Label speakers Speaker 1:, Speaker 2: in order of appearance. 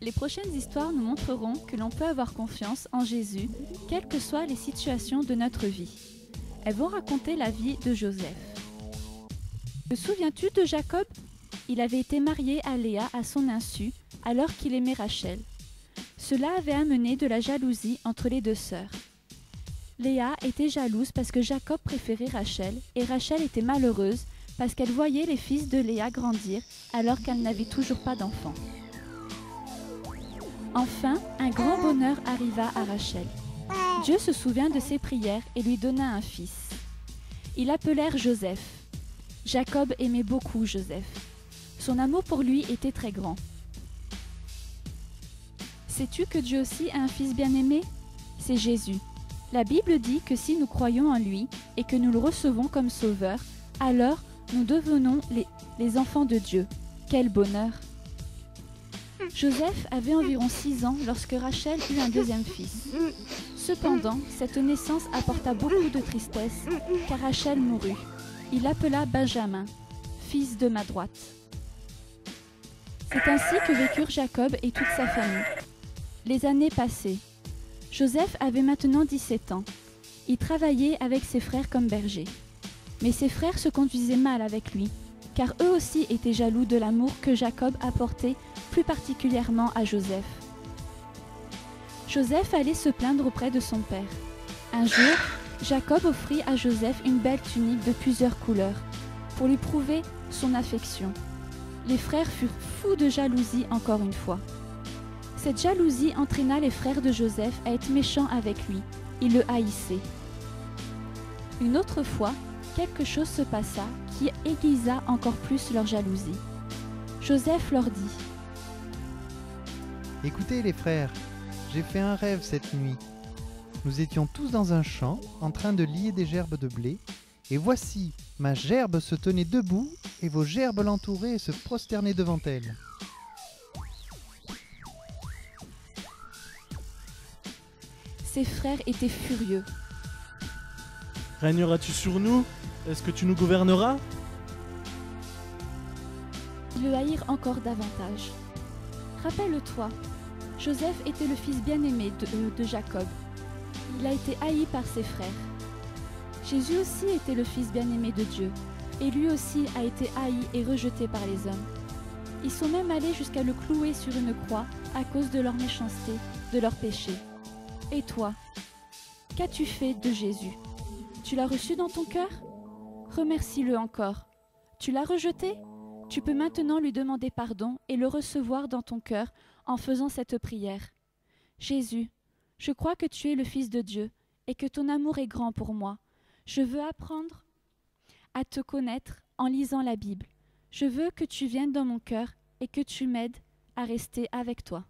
Speaker 1: Les prochaines histoires nous montreront que l'on peut avoir confiance en Jésus, quelles que soient les situations de notre vie. Elles vont raconter la vie de Joseph. Te souviens-tu de Jacob? Il avait été marié à Léa à son insu, alors qu'il aimait Rachel. Cela avait amené de la jalousie entre les deux sœurs. Léa était jalouse parce que Jacob préférait Rachel, et Rachel était malheureuse parce qu'elle voyait les fils de Léa grandir alors qu'elle n'avait toujours pas d'enfants. Enfin, un grand bonheur arriva à Rachel. Dieu se souvint de ses prières et lui donna un fils. Ils l'appelèrent Joseph. Jacob aimait beaucoup Joseph. Son amour pour lui était très grand. Sais-tu que Dieu aussi a un fils bien-aimé? C'est Jésus. La Bible dit que si nous croyons en lui et que nous le recevons comme sauveur, alors nous devenons les enfants de Dieu. Quel bonheur! Joseph avait environ 6 ans lorsque Rachel eut un deuxième fils. Cependant, cette naissance apporta beaucoup de tristesse, car Rachel mourut. Il l'appela Benjamin, fils de ma droite. C'est ainsi que vécurent Jacob et toute sa famille. Les années passaient. Joseph avait maintenant 17 ans. Il travaillait avec ses frères comme berger. Mais ses frères se conduisaient mal avec lui, car eux aussi étaient jaloux de l'amour que Jacob apportait plus particulièrement à Joseph. Joseph allait se plaindre auprès de son père. Un jour, Jacob offrit à Joseph une belle tunique de plusieurs couleurs, pour lui prouver son affection. Les frères furent fous de jalousie encore une fois. Cette jalousie entraîna les frères de Joseph à être méchants avec lui. Ils le haïssaient. Une autre fois, quelque chose se passa qui aiguisa encore plus leur jalousie. Joseph leur dit:
Speaker 2: « Écoutez les frères, j'ai fait un rêve cette nuit. Nous étions tous dans un champ, en train de lier des gerbes de blé, et voici, ma gerbe se tenait debout, et vos gerbes l'entouraient et se prosternaient devant elle. »
Speaker 1: Ses frères étaient furieux.
Speaker 3: « Régneras-tu sur nous? Est-ce que tu nous gouverneras ?»
Speaker 1: Ils le haïrent encore davantage. Rappelle-toi, Joseph était le fils bien-aimé de Jacob. Il a été haï par ses frères. Jésus aussi était le fils bien-aimé de Dieu, et lui aussi a été haï et rejeté par les hommes. Ils sont même allés jusqu'à le clouer sur une croix à cause de leur méchanceté, de leur péché. Et toi, qu'as-tu fait de Jésus? Tu l'as reçu dans ton cœur? Remercie-le encore. Tu l'as rejeté? Tu peux maintenant lui demander pardon et le recevoir dans ton cœur en faisant cette prière. Jésus, je crois que tu es le Fils de Dieu et que ton amour est grand pour moi. Je veux apprendre à te connaître en lisant la Bible. Je veux que tu viennes dans mon cœur et que tu m'aides à rester avec toi.